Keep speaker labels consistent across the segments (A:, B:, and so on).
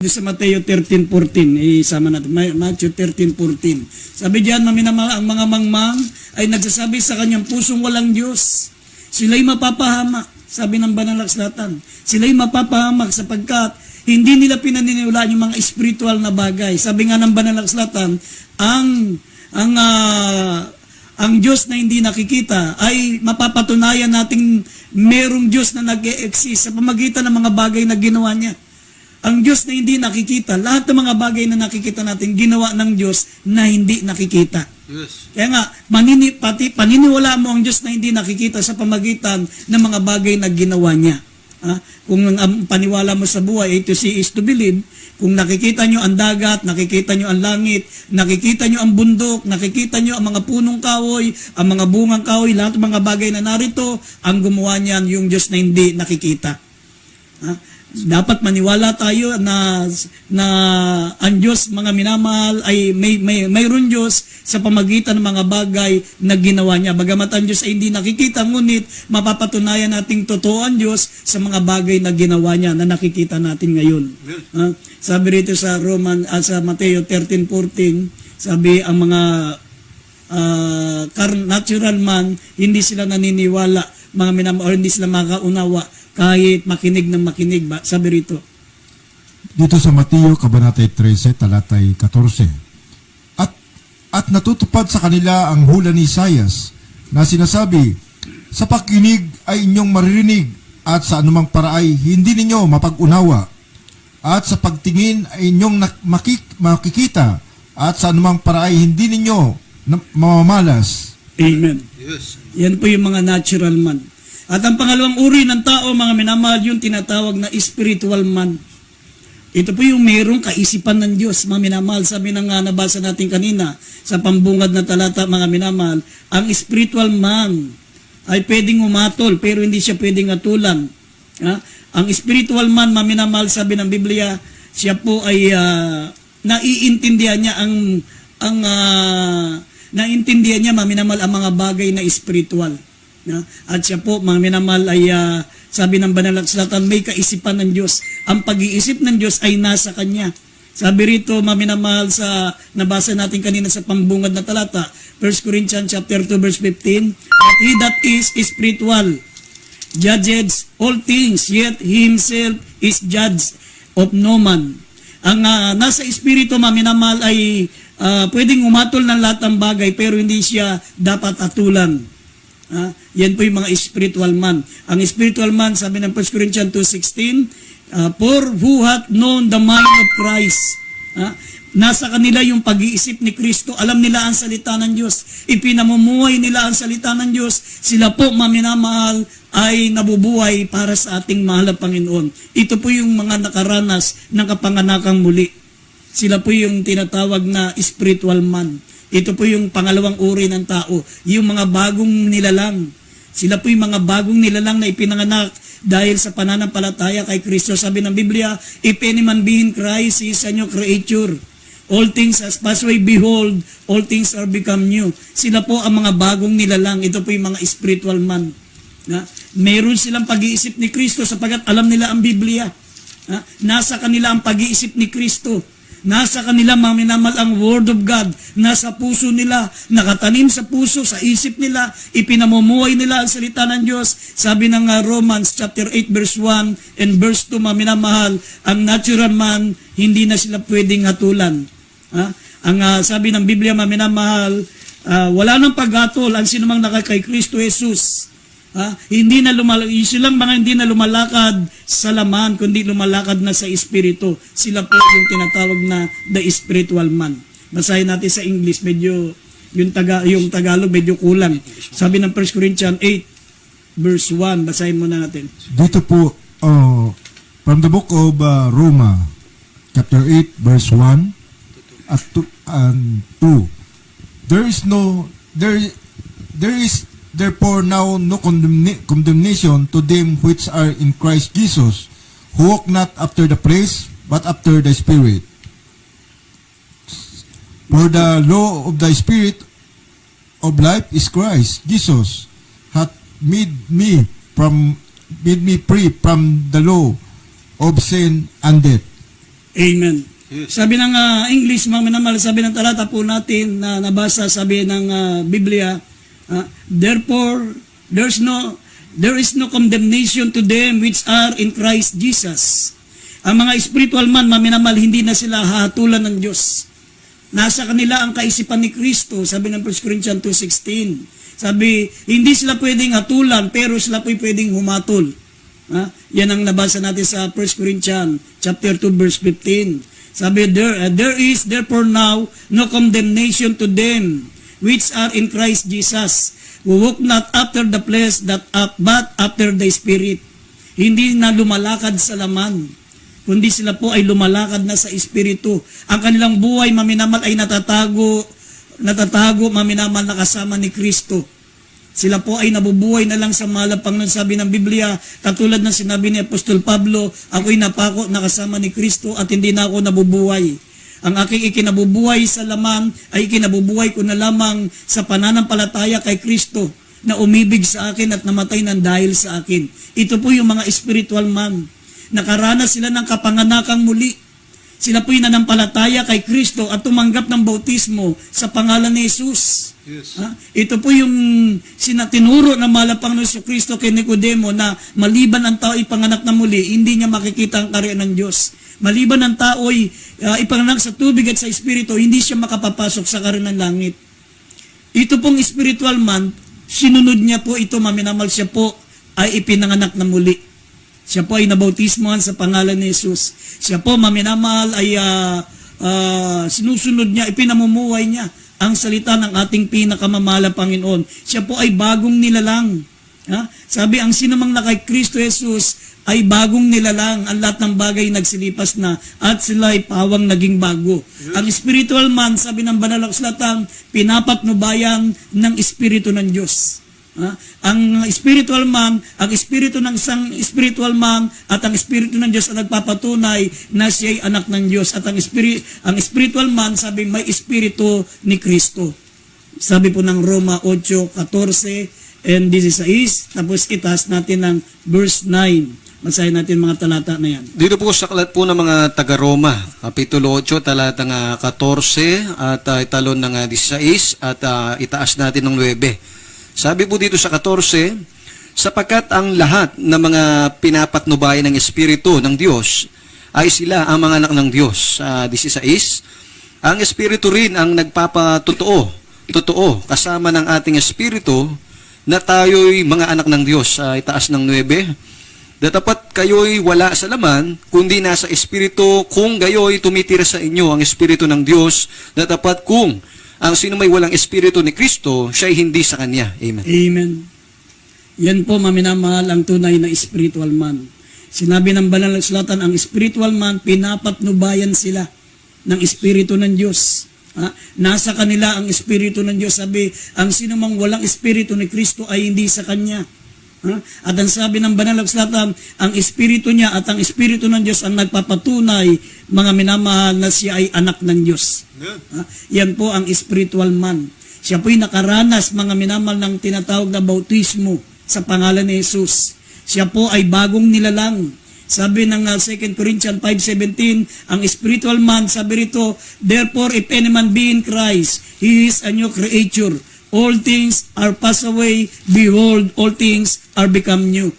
A: Sa Mateo 13:14, isama natin. Matthew 13:14. Sabi diyan, ang mga mangmang ay nagsasabi sa kanyang pusong walang Diyos. Sila'y mapapahamak, sabi ng banal na akslatan. Sila'y mapapahamak sapagkat hindi nila pinaniniwalaan yung mga spiritual na bagay. Sabi nga ng banal na akslatan, ang Diyos na hindi nakikita ay mapapatunayan nating merong Diyos na nag-e-exist sa pamagitan ng mga bagay na ginawa niya. Ang Diyos na hindi nakikita, lahat ng mga bagay na nakikita natin, ginawa ng Diyos na hindi nakikita.
B: Yes.
A: Kaya nga, paniniwala mo ang Diyos na hindi nakikita sa pamagitan ng mga bagay na ginawa niya. Kung ang paniwala mo sa buhay ay to see is to believe, kung nakikita nyo ang dagat, nakikita nyo ang langit, nakikita nyo ang bundok, nakikita nyo ang mga punong kahoy, ang mga bungang kahoy, lahat ng mga bagay na narito, ang gumawa niyan yung Diyos na hindi nakikita. Dapat maniwala tayo na ang Diyos, mga minamahal, ay mayroon Diyos sa pamagitan ng mga bagay na ginawa niya. Bagamat ang Diyos ay hindi nakikita, ngunit mapapatunayan nating totoo ang Diyos sa mga bagay na ginawa niya na nakikita natin ngayon. Sabi rito sa Mateo 13:14, sabi ang mga natural man, hindi sila naniniwala, mga minamahal, hindi sila makaunawa kahit makinig ng makinig ba? Sabi rito.
C: Dito sa Mateo, Kabanatay 13, talatay 14. At natutupad sa kanila ang hula ni Isaias na sinasabi, sa pakinig ay inyong maririnig at sa anumang paraay hindi ninyo mapag-unawa. At sa pagtingin ay inyong makikita at sa anumang paraay hindi ninyo mamamalas.
A: Amen.
B: Yes.
A: Yan po yung mga natural man. At ang pangalawang uri ng tao, mga minamahal, yung tinatawag na spiritual man. Ito po yung mayroong kaisipan ng Diyos, mga minamahal. Sabi na nga, nabasa natin kanina sa pambungad na talata, mga minamahal, ang spiritual man ay pwedeng umatol, pero hindi siya pwedeng atulan. Ang spiritual man, mga minamahal, sabi ng Biblia, siya po ay naiintindihan niya naiintindihan niya, mga minamahal, ang mga bagay na spiritual. At siya po, mga minamahal, ay sabi ng banal na akslatan, may kaisipan ng Diyos. Ang pag-iisip ng Diyos ay nasa Kanya. Sabi rito, mga minamahal, sa nabasa natin kanina sa pambungad na talata, 1 Corinthians chapter 2 verse 15, but he that is spiritual judges all things, yet he himself is judge of no man. Ang nasa espiritu, mga minamahal, ay pwedeng umatol ng lahat ng bagay, pero hindi siya dapat atulan. Yan po yung mga spiritual man. Ang spiritual man, sabi ng 1 Corinthians 2:16, for who hath known the mind of Christ? Nasa kanila yung pag-iisip ni Kristo. Alam nila ang salita ng Diyos. Ipinamumuhay nila ang salita ng Diyos. Sila po, maminamahal, ay nabubuhay para sa ating mahal na Panginoon. Ito po yung mga nakaranas ng kapanganakang muli. Sila po yung tinatawag na spiritual man. Ito po yung pangalawang uri ng tao, yung mga bagong nilalang. Sila po yung mga bagong nilalang na ipinanganak dahil sa pananampalataya kay Kristo. Sabi ng Biblia, if any man be in Christ, he is a new creature. All things has passed away, behold, all things are become new. Sila po ang mga bagong nilalang. Ito po yung mga spiritual man. Meron silang pag-iisip ni Kristo sapagkat alam nila ang Biblia. Nasa kanila ang pag-iisip ni Kristo. Nasa kanila, mga minamahal, ang Word of God. Nasa puso nila, nakatanim sa puso, sa isip nila, ipinamumuhay nila ang salita ng Diyos. Sabi ng Romans chapter 8 verse 1 and verse 2, mga minamahal, ang natural man, hindi na sila pwedeng hatulan. Ang sabi ng Biblia, mga minamahal, wala nang paghatol ang sinumang kay Kristo Jesus. Silang mga hindi na lumalakad sa laman, kundi lumalakad na sa espiritu. Sila po yung tinatawag na the spiritual man. Basahin natin sa English, medyo yung Tagalog medyo kulang. Sabi ng 1 Corinthians 8 verse 1, basahin muna natin.
C: Dito po, from the book of Roma, chapter 8, verse 1 at 2. There is therefore now no condemnation to them which are in Christ Jesus, who walk not after the flesh, but after the Spirit. For the law of the Spirit of life is Christ Jesus, hath made me free from the law of sin and death.
A: Amen. Sabi ng English, mga minamahal, sabi ng talata po natin na nabasa, sabi ng Biblia, therefore, there is no condemnation to them which are in Christ Jesus. Ang mga spiritual man, mga minamahal, hindi na sila hahatulan ng Diyos. Nasa kanila ang kaisipan ni Kristo, sabi ng 1 Corinthians 2:16. Sabi, hindi sila pwedeng hatulan, pero sila po'y pwedeng humatol. Yan ang nabasa natin sa 1 Corinthians chapter 2 verse 15. Sabi, there is therefore now no condemnation to them which are in Christ Jesus, who walk not after the flesh but after the Spirit. Hindi na lumalakad sa laman, kundi sila po ay lumalakad na sa Espiritu. Ang kanilang buhay, maminamal, ay natatago, maminamal, na kasama ni Kristo. Sila po ay nabubuhay na lang sa malapang ng sabi ng Biblia, katulad ng sinabi ni Apostol Pablo, ako'y napako na kasama ni Kristo at hindi na ako nabubuhay. Ang aking ikinabubuhay sa laman ay ikinabubuhay ko na lamang sa pananampalataya kay Kristo na umibig sa akin at namatay ng dahil sa akin. Ito po yung mga spiritual man. Nakaranas sila ng kapanganakang muli. Sila po'y nanampalataya kay Kristo at tumanggap ng bautismo sa pangalan ni Jesus.
B: Yes.
A: Ito po yung sinatinuro na malapang ng Kristo kay Nicodemo na maliban ang tao ipanganak na muli, hindi niya makikita ang karya ng Diyos. Maliban ang tao ay ipanganak sa tubig at sa Espiritu, hindi siya makapapasok sa karya ng langit. Ito pong spiritual man, sinunod niya po ito, maminamal, siya po ay ipinanganak na muli. Siya po ay nabautismohan sa pangalan ni Jesus. Siya po, maminamahal, ay sinusunod niya, ipinamumuhay niya ang salita ng ating pinakamamahal na Panginoon. Siya po ay bagong nilalang. Sabi, ang sinumang na kay Kristo Jesus ay bagong nilalang. Ang lahat ng bagay nagsilipas na at sila ay pawang naging bago. Ang spiritual man, sabi ng banal na kasulatan, pinapatnubayan ng Espiritu ng Diyos. Ang spiritual man, ang espiritu ng isang spiritual man at ang espiritu ng Diyos ang nagpapatunay na siya ay anak ng Diyos. At ang spiritual man, sabi, may espiritu ni Kristo. Sabi po ng Roma 8:14 and 16, tapos itaas natin ng verse 9. Basahin natin mga talata na yan.
B: Dito po sa aklat po ng mga taga-Roma, Kapitulo 8, talatang 14 at italon ng 16 at itaas natin ng 9. Sabi po dito sa 14, sapagkat ang lahat ng mga pinapatnubayan ng Espiritu ng Diyos ay sila ang mga anak ng Diyos. 16, ang Espiritu rin ang nagpapatotoo, kasama ng ating Espiritu na tayo'y mga anak ng Diyos. Itaas ng 9, datapat kayo'y wala sa laman, kundi nasa Espiritu, kung gayo'y tumitira sa inyo ang Espiritu ng Diyos, datapat kung ang sino may walang Espiritu ni Kristo, siya'y hindi sa Kanya. Amen.
A: Amen. Yan po, maminamahal, ang tunay na spiritual man. Sinabi ng banal na kasulatan, ang spiritual man, pinapatnubayan sila ng Espiritu ng Diyos. Nasa kanila ang Espiritu ng Diyos. Sabi, ang sino mang walang Espiritu ni Kristo ay hindi sa Kanya. At ang sabi ng banal na kasulatan, ang Espiritu niya at ang Espiritu ng Diyos ang nagpapatunay, mga minamahal, na siya ay anak ng Diyos. Yan po ang spiritual man. Siya po'y nakaranas, mga minamahal, ng tinatawag na bautismo sa pangalan ni Jesus. Siya po ay bagong nilalang. Sabi ng 2 Corinthians 5:17, ang spiritual man, sabi rito, therefore if any man be in Christ, he is a new creature. All things are passed away, behold, all things are become new.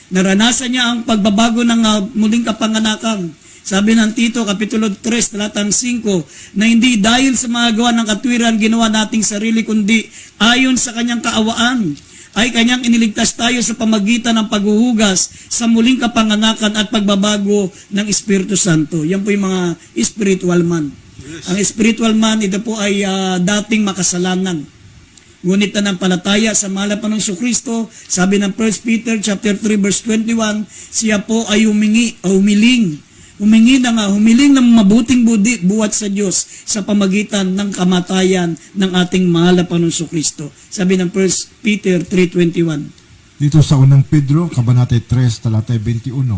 A: Naranasan niya ang pagbabago ng muling kapanganakan. Sabi ng Tito, Kapitulo 3, talatang 5, na hindi dahil sa mga gawa ng katwiran ginawa nating sarili, kundi ayon sa kanyang kaawaan, ay kanyang iniligtas tayo sa pamagitan ng paghuhugas sa muling kapanganakan at pagbabago ng Espiritu Santo. Yan po yung mga spiritual man. Yes. Ang spiritual man, ito po ay dating makasalanan. Ngunit nanampalataya sa mahal na Panginoong Kristo, sabi ng 1 Peter chapter 3 verse 21, siya po ay humiling ng mabuting buhat sa Diyos sa pamagitan ng kamatayan ng ating mahal na Panginoong Kristo. Sabi ng 1 Peter 3:21.
C: Dito sa unang Pedro, Kabanata 3, talata 21,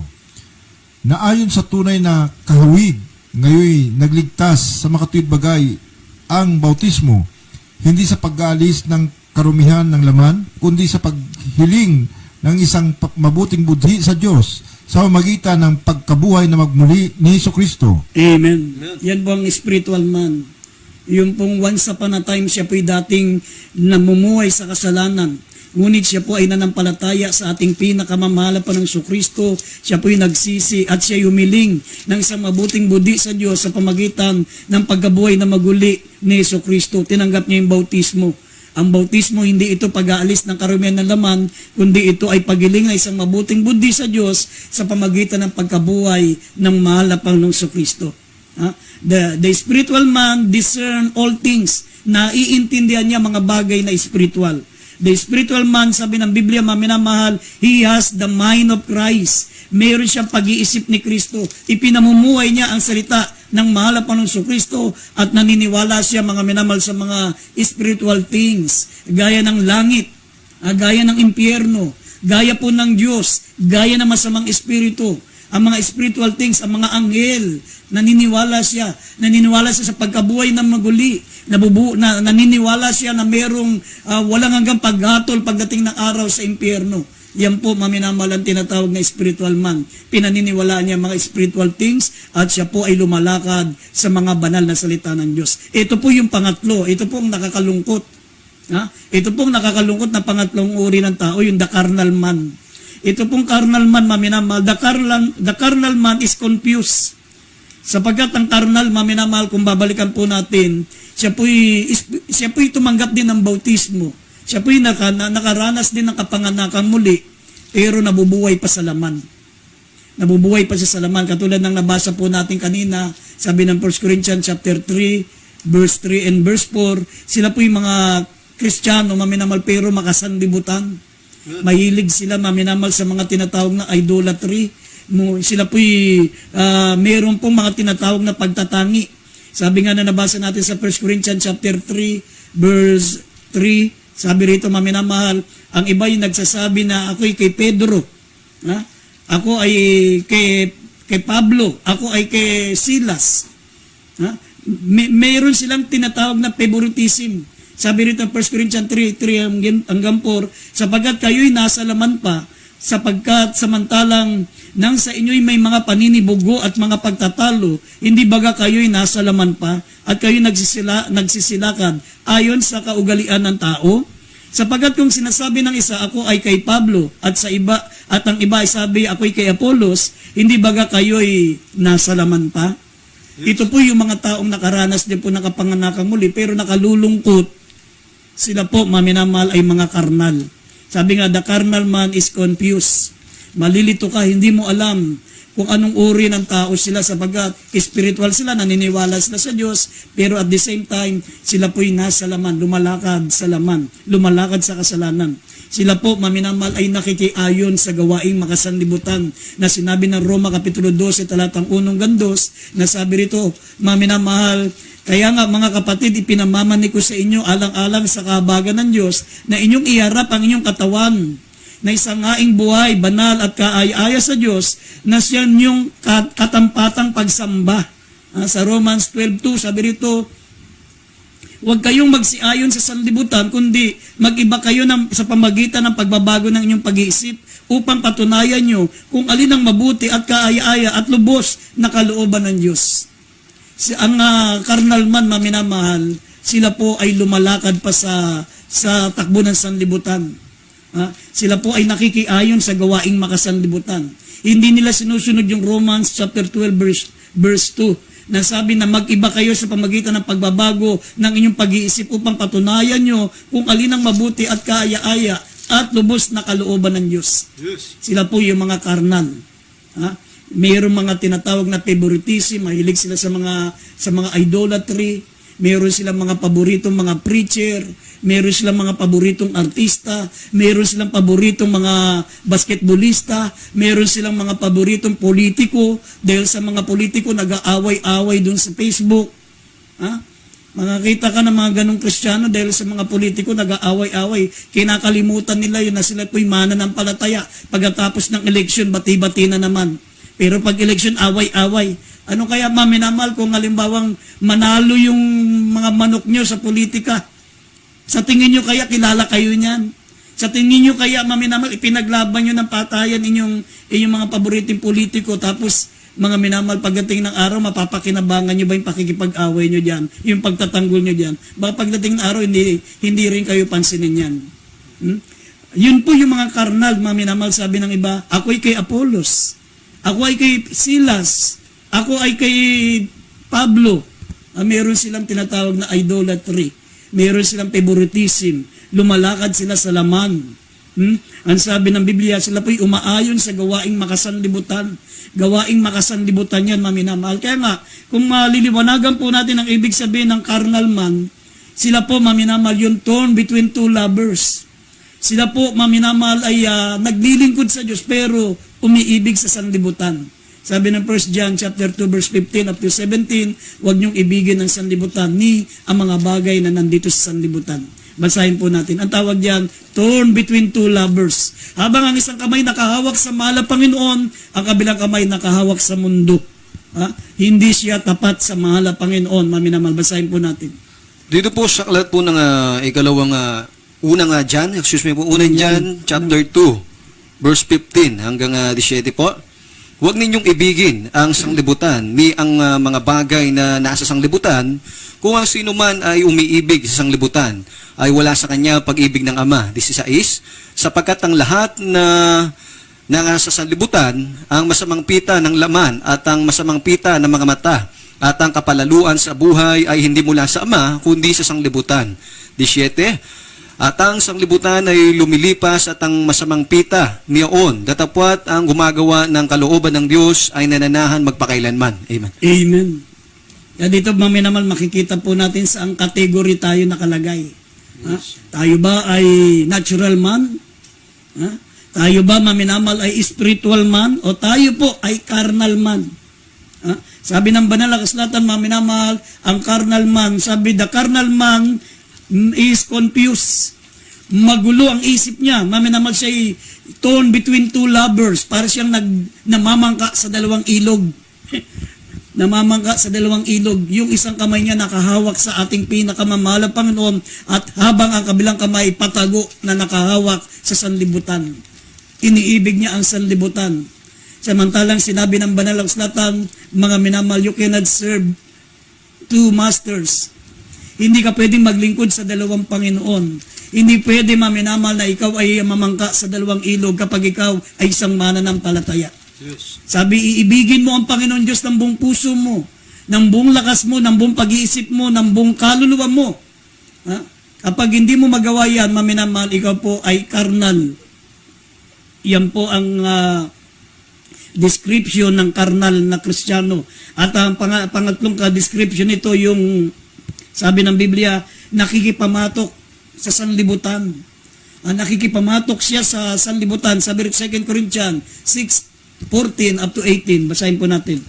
C: na ayon sa tunay na kahawig, ngayon nagligtas sa makatuwid bagay ang bautismo, hindi sa pag-aalis ng karumihan ng laman, kundi sa paghiling ng isang mabuting budhi sa Diyos sa pamamagitan ng pagkabuhay na magmuli ni Jesucristo.
A: Amen. Yan po ang spiritual man. Yung pong once upon a time, siya po'y dating namumuhay sa kasalanan. Ngunit siya po ay nanampalataya sa ating pinakamamahal pa ng Kristo. Siya po'y nagsisi at siya humiling ng isang mabuting budi sa Diyos sa pamagitan ng pagkabuhay na maguli ni Kristo. Tinanggap niya yung bautismo. Ang bautismo, hindi ito pag-aalis ng karumihan ng laman, kundi ito ay pagiling ng isang mabuting budi sa Diyos sa pamagitan ng pagkabuhay ng mahal na Panginoong Kristo. The spiritual man discern all things. Naiintindihan niya mga bagay na spiritual. The spiritual man, sabi ng Biblia, maminamahal, he has the mind of Christ. Meron siyang pag-iisip ni Kristo. Ipinamumuhay niya ang salita ng mahal na Panginoong Kristo at naniniwala siya mga minamahal sa mga spiritual things, gaya ng langit, gaya ng impyerno, gaya po ng Diyos, gaya ng masamang espiritu. Ang mga spiritual things, ang mga anghel, naniniwala siya sa pagkabuhay ng maguli, naniniwala siya na merong walang hanggang paghatol pagdating ng araw sa impyerno. Yan po, maminamahal ang tinatawag na spiritual man. Pinaniniwalaan niya mga spiritual things at siya po ay lumalakad sa mga banal na salita ng Diyos. Ito po yung pangatlo, ito po ang nakakalungkot. Ito pong nakakalungkot na pangatlong uri ng tao, yung the carnal man. Ito pong carnal man, maminamahal, the carnal man is confused. Sapagkat ang carnal, maminamahal, kung babalikan po natin, siya po'y tumanggap din ng bautismo. Siya po'y nakaranas din ng kapanganakan muli, pero nabubuhay pa sa laman. Nabubuhay pa siya sa laman. Katulad ng nabasa po natin kanina, sabi ng 1 Corinthians chapter 3, verse 3 and verse 4, sila po'y mga Kristiyano, maminamahal, pero makasanlibutan. Mahilig sila, maminamal, sa mga tinatawag na idolatry. Sila po'y meron pong mga tinatawag na pagtatangi. Sabi nga na nabasa natin sa 1 Corinthians chapter 3 verse 3, sabi rito, maminamahal, ang iba yung nagsasabi na ako'y kay Pedro, ako ay kay Pablo, ako ay kay Silas. Mayroon silang tinatawag na favoritism. Sabi rito 1 Corinthians 3 hanggang 4, sapagkat kayo'y nasa laman pa, sapagkat samantalang nang sa inyo'y may mga paninibugo at mga pagtatalo, hindi baga kayo'y nasa laman pa, at kayo'y nagsisilakad ayon sa kaugalian ng tao? Sapagkat kung sinasabi ng isa, ako ay kay Pablo, at ang iba ay sabi, ako'y kay Apolos, hindi baga kayo'y nasa laman pa? Ito po yung mga taong nakaranas din po ng kapanganakan muli, pero nakalulungkot. Sila po, maminamahal, ay mga karnal. Sabi nga, the carnal man is confused. Malilito ka, hindi mo alam kung anong uri ng tao sila, sapagkat spiritual sila, naniniwala sila sa Diyos, pero at the same time, sila po'y nasa laman, lumalakad sa laman, lumalakad sa kasalanan. Sila po, maminamahal, ay nakikiayon sa gawaing makasanlibutan na sinabi ng Roma Kapitulo 12, talatang 1-2, na sabi rito, maminamahal, kaya nga mga kapatid, ipinamamani ko sa inyo alang-alang sa kahabagan ng Diyos na inyong iharap ang inyong katawan na isang haing buhay, banal at kaaya-aya sa Diyos na siya yung katampatang pagsamba. Sa Romans 12:2, sabi rito, huwag kayong magsiayon sa sanlibutan, kundi mag-iba kayo sa pamagitan ng pagbabago ng inyong pag-iisip upang patunayan nyo kung alin ang mabuti at kaaya-aya at lubos na kalooban ng Diyos. Ang carnal man, maminamahal, sila po ay lumalakad pa sa takbo ng sanlibutan. Sila po ay nakikiayon sa gawaing makasanlibutan. Hindi nila sinusunod yung Romans chapter 12 verse 2 na sabi na mag-iba kayo sa pamagitan ng pagbabago ng inyong pag-iisip upang patunayan nyo kung alin ang mabuti at kaaya-aya at lubos na kalooban ng Diyos. Yes. Sila po yung mga karnal. Mayroong mga tinatawag na favoritism, mahilig sila sa mga idolatry, mayroon silang mga paboritong mga preacher, mayroon silang mga paboritong artista, mayroon silang paboritong mga basketballista, mayroon silang mga paboritong politiko, dahil sa mga politiko nag-aaway-away dun sa Facebook. Makakita ka ng mga ganong Kristiyano dahil sa mga politiko nag-aaway-away. Kinakalimutan nila yun na sila po'y mananampalataya. Pagkatapos ng eleksyon, bati-bati na naman. Pero pag eleksyon, away-away. Ano kaya maminamahal kung halimbawang manalo yung mga manok nyo sa politika? Sa tingin nyo kaya kilala kayo niyan? Sa tingin nyo kaya, maminamal, ipinaglaban nyo ng patayan inyong mga paboritong politiko, tapos mga minamal, pagdating ng araw, mapapakinabangan nyo ba yung pakikipag-away nyo dyan, yung pagtatanggol nyo dyan? Baka pagdating ng araw, hindi rin kayo pansinin yan. Yun po yung mga karnal, mga minamal, sabi ng iba, ako'y kay Apollos, ako ay kay Silas, ako ay kay Pablo. Meron silang tinatawag na idolatry, meron silang favoritism, lumalakad sila sa laman. Ang sabi ng Biblia, sila po'y umaayon sa gawaing makasanlibutan. Gawaing makasanlibutan yan, maminamahal. Kaya nga, kung maliliwanagan po natin ang ibig sabihin ng carnal man, sila po, maminamahal, yung torn between two lovers. Sila po, maminamahal, ay naglilingkod sa Diyos, pero umiibig sa sanlibutan. Sabi ng 1 John chapter 2 verse 15 up to 17, huwag niyong ibigin ang sanlibutan ni ang mga bagay na nandito sa sanlibutan. Basahin po natin. Ang tawag diyan, torn between two lovers. Habang ang isang kamay nakahawak sa mahal na Panginoon, ang kabilang kamay nakahawak sa mundo. Hindi siya tapat sa mahal na Panginoon. Maminamal, basahin po natin.
B: Dito po sa aklat po ng ikalawang unang John chapter 2 verse 15 hanggang 17 po. Huwag ninyong ibigin ang sanglibutan ni ang mga bagay na nasa sanglibutan, kung ang sino man ay umiibig sa sanglibutan ay wala sa kanya pag-ibig ng Ama. 16, sapagkat ang lahat na nasa sanlibutan, ang masamang pita ng laman at ang masamang pita ng mga mata at ang kapalaluan sa buhay ay hindi mula sa Ama, kundi sa sanglibutan. 17, at ang sanglibutan ay lumilipas at ang masamang pita niyaon, datapwat ang gumagawa ng kalooban ng Diyos ay nananahan magpakailanman. Amen.
A: Amen. Kaya dito, maminamal, makikita po natin sa ang kategory tayo nakalagay. Tayo ba ay natural man? Tayo ba, maminamal, ay spiritual man? O tayo po ay carnal man? Sabi ng banal na kasulatan, maminamal, ang carnal man, sabi, the carnal man is confused. Magulo ang isip niya. Maminamal siya torn between two lovers. Para siyang namamangka sa dalawang ilog. Namamangka sa dalawang ilog. Yung isang kamay niya nakahawak sa ating pinakamamahalang Panginoon at habang ang kabilang kamay patago na nakahawak sa sanlibutan. Iniibig niya ang sanlibutan. Samantalang sinabi ng banal na kasulatan, mga minamal, you cannot serve two masters. Hindi ka pwedeng maglingkod sa dalawang Panginoon. Hindi pwede, maminamal, na ikaw ay mamangka sa dalawang ilog kapag ikaw ay isang mananampalataya.
B: Yes.
A: Sabi, iibigin mo ang Panginoon Diyos ng buong puso mo, ng buong lakas mo, ng buong pag-iisip mo, ng buong kaluluwa mo. Kapag hindi mo magawa yan, maminamal, ikaw po ay carnal. Yan po ang description ng carnal na Kristiyano. At ang pangatlong description nito, yung sabi ng Biblia, nakikipamatok sa sanlibutan. Nakikipamatok siya sa sanlibutan. Sabi 2 Corinthians 6:14 up to 18. Basahin po natin.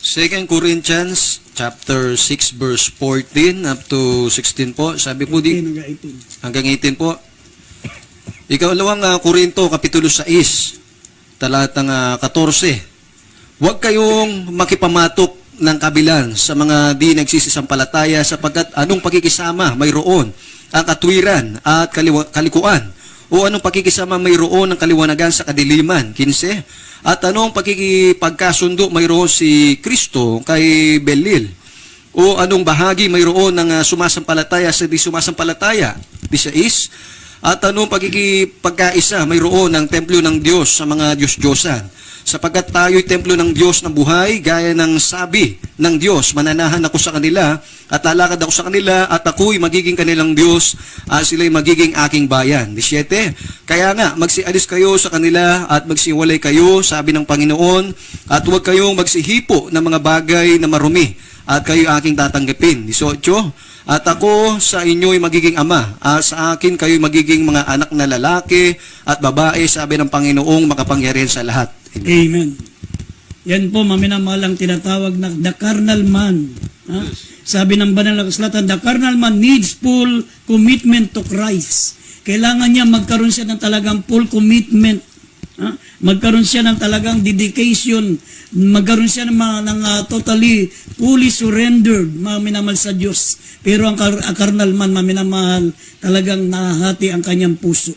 B: 2 Corinthians chapter 6 verse 14 up to 16 po. Sabi po di hanggang 18 po. Ikalawang Korinto kapitulo 6 talatang 14. Huwag kayong makipamatok ng kabilang sa mga di nagsisisampalataya sapagkat anong pakikisama mayroon ang katwiran at kalikuan o anong pakikisama mayroon ang kaliwanagan sa kadiliman. 15. At anong pakikipagkasundo mayroon si Kristo kay Belil o anong bahagi mayroon ng sumasampalataya sa di sumasampalataya. 16. At anong pakikipagkaisa mayroon ng templo ng Diyos sa mga Diyos-Diyosan. Sapagkat tayo'y templo ng Diyos na buhay, gaya ng sabi ng Diyos, mananahan ako sa kanila at lalakad ako sa kanila at ako'y magiging kanilang Diyos at sila'y magiging aking bayan. 17. Kaya nga, magsialis kayo sa kanila at magsiwalay kayo, sabi ng Panginoon, at huwag kayong magsihipo ng mga bagay na marumi at kayo aking tatanggapin. 18. At ako sa inyo'y magiging ama, at sa akin kayo'y magiging mga anak na lalaki at babae, sabi ng Panginoong makapangyarihan sa lahat.
A: Amen. Yan po, maminamalang tinatawag na the carnal man. Sabi ng banal na kasulatan, the carnal man needs full commitment to Christ. Kailangan niya magkaroon siya ng talagang full commitment Magkaroon siya ng talagang dedication, magkaroon siya ng totally, fully surrendered, mga minamahal sa Diyos. Pero ang carnal man, mga minamahal, talagang nahati ang kanyang puso.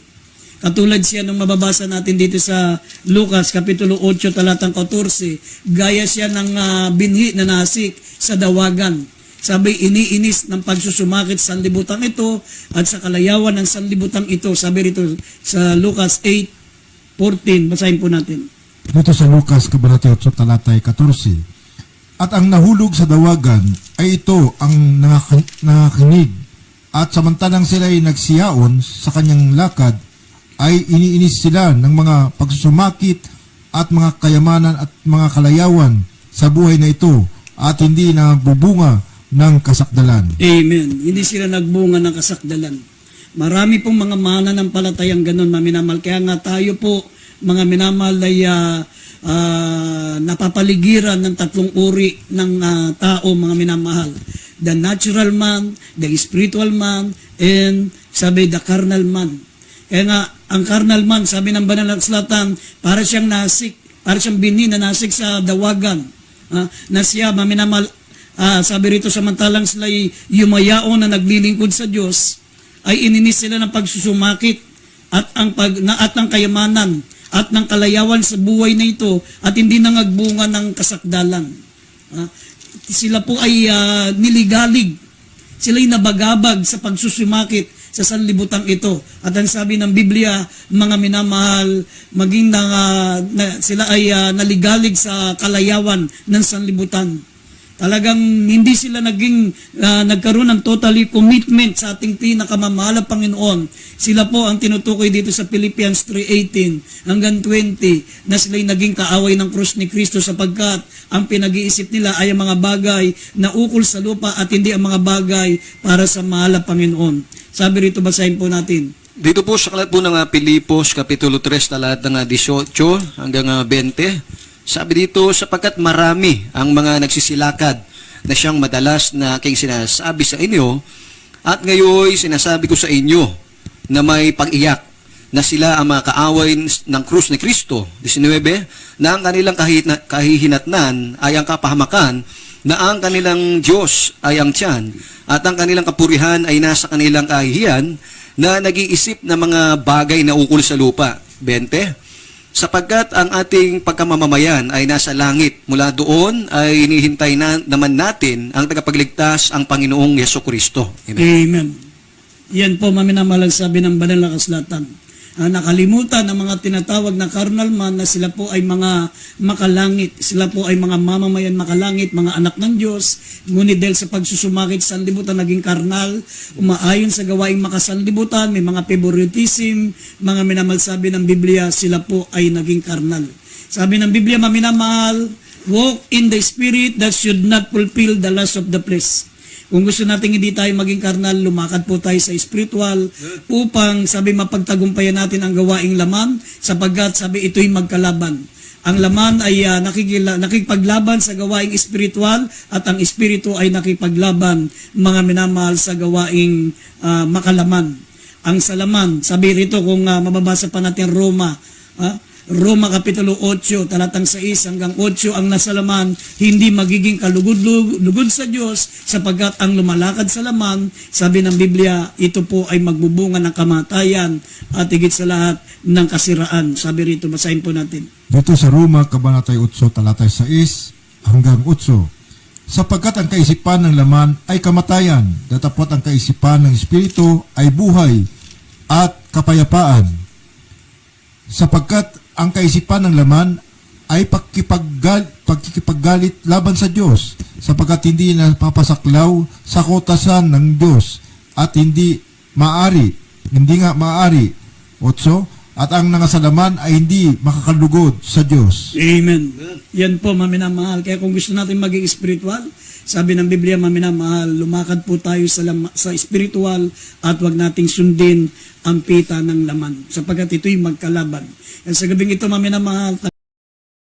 A: Katulad siya nung mababasa natin dito sa Lucas, Kapitulo 8, talatang 14, gaya siya ng binhi na nasik sa dawagan. Sabi, iniinis ng pagsusumakit sa sanlibutan ito at sa kalayawan ng sanlibutan ito. Sabi rito sa Lucas 8:14, basahin po natin.
C: Dito sa Lucas, Kabanata 8, talatay 14. At ang nahulog sa dawagan ay ito ang nangakinig. At samantalang sila ay nagsiyaon sa kanyang lakad, ay iniinis sila ng mga pagsusumakit at mga kayamanan at mga kalayawan sa buhay na ito at hindi nagbubunga ng kasakdalan.
A: Amen. Hindi sila nagbunga ng kasakdalan. Marami pong mga mananampalatayang ganun, mga minamahal. Kaya nga tayo po, mga minamahal, ay napapaligiran ng tatlong uri ng tao, mga minamahal. The natural man, the spiritual man, and sabi, the carnal man. Kaya nga, ang carnal man, sabi ng banal na kasulatan, para siyang nasik, para siyang binhi na nasik sa dawagan. Na siya, mga minamahal, sabi rito, samantalang sila yumayaon na naglilingkod sa Diyos, ay ininis sila ng pagsusumakit at ang kayamanan at ng kalayawan sa buhay na ito at hindi nangagbunga ng kasakdalan. Sila po ay niligalig. Sila ay nabagabag sa pagsusumakit sa sanlibutan ito. At ang sabi ng Biblia, mga minamahal, maging sila ay naligalig sa kalayawan ng sanlibutan. Talagang hindi sila nagkaroon ng totally commitment sa ating pinakamamahal na Panginoon. Sila po ang tinutukoy dito sa Philippians 3:18 hanggang 20 na sila'y naging kaaway ng krus ni Kristo sapagkat ang pinag-iisip nila ay ang mga bagay na ukol sa lupa at hindi ang mga bagay para sa mahal na Panginoon. Sabi rito, basahin po natin.
B: Dito po sa kalat po ng Pilipos, Kapitulo 3, talatang 18 hanggang 20, sabi dito, sapagkat marami ang mga nagsisilakad na siyang madalas na aking sinasabi sa inyo, at ngayon sinasabi ko sa inyo na may pag-iyak na sila ang mga kaaway ng krus ni Kristo. 19, na ang kanilang kahihinatnan ay ang kapahamakan, na ang kanilang Diyos ay ang tiyan, at ang kanilang kapurihan ay nasa kanilang kahihiyan, na nag-iisip ng mga bagay na ukol sa lupa. 20, sapagkat ang ating pagkamamamayan ay nasa langit. Mula doon ay hinihintay naman natin ang tagapagligtas, ang Panginoong Yesukristo. Amen.
A: Amen. Yan po, maminamalang sabi ng banal na kasulatan. Nakalimutan ng mga tinatawag na carnal man na sila po ay mga makalangit. Sila po ay mga mamamayan makalangit, mga anak ng Diyos. Ngunit dahil sa pagsusumakit sa sanlibutan naging karnal, umaayon sa gawaing makasanlibutan, may mga favoritism, mga minamahal sabi ng Biblia, sila po ay naging karnal. Sabi ng Biblia, maminamahal, walk in the spirit that should not fulfill the lust of the flesh. Kung gusto natin hindi tayo maging karnal, lumakad po tayo sa spiritual upang sabi mapagtagumpayan natin ang gawaing laman sapagkat sabi ito'y magkalaban. Ang laman ay nakikipaglaban sa gawaing spiritual at ang espiritu ay nakipaglaban mga minamahal sa gawaing makalaman. Ang salaman, sabi rito kung mababasa pa natin Roma, Roma Kapitulo 8, talatang 6 hanggang 8, ang nasa laman, hindi magiging kalugod sa Diyos, sapagkat ang lumalakad sa laman, sabi ng Biblia, ito po ay magbubunga ng kamatayan at higit sa lahat ng kasiraan. Sabi rito, basahin po natin.
C: Dito sa Roma, Kabanata 8, talatay 6 hanggang 8. Sapagkat ang kaisipan ng laman ay kamatayan, datapot ang kaisipan ng Espiritu ay buhay at kapayapaan. Sapagkat ang kaisipan ng laman ay pagkikipaggalit laban sa Diyos, sapagkat hindi napapasaklaw sa kautasan ng Diyos at hindi nga maaari. 8, at ang nangasalaman ay hindi makakalugod sa Diyos.
A: Amen. Yan po, maminamahal. Kaya kung gusto natin maging spiritual, sabi ng Biblia, maminamahal, lumakad po tayo sa spiritual at wag nating sundin ang pita ng laman sapagkat ito'y magkalaban. Sa gabing ito, maminamahal,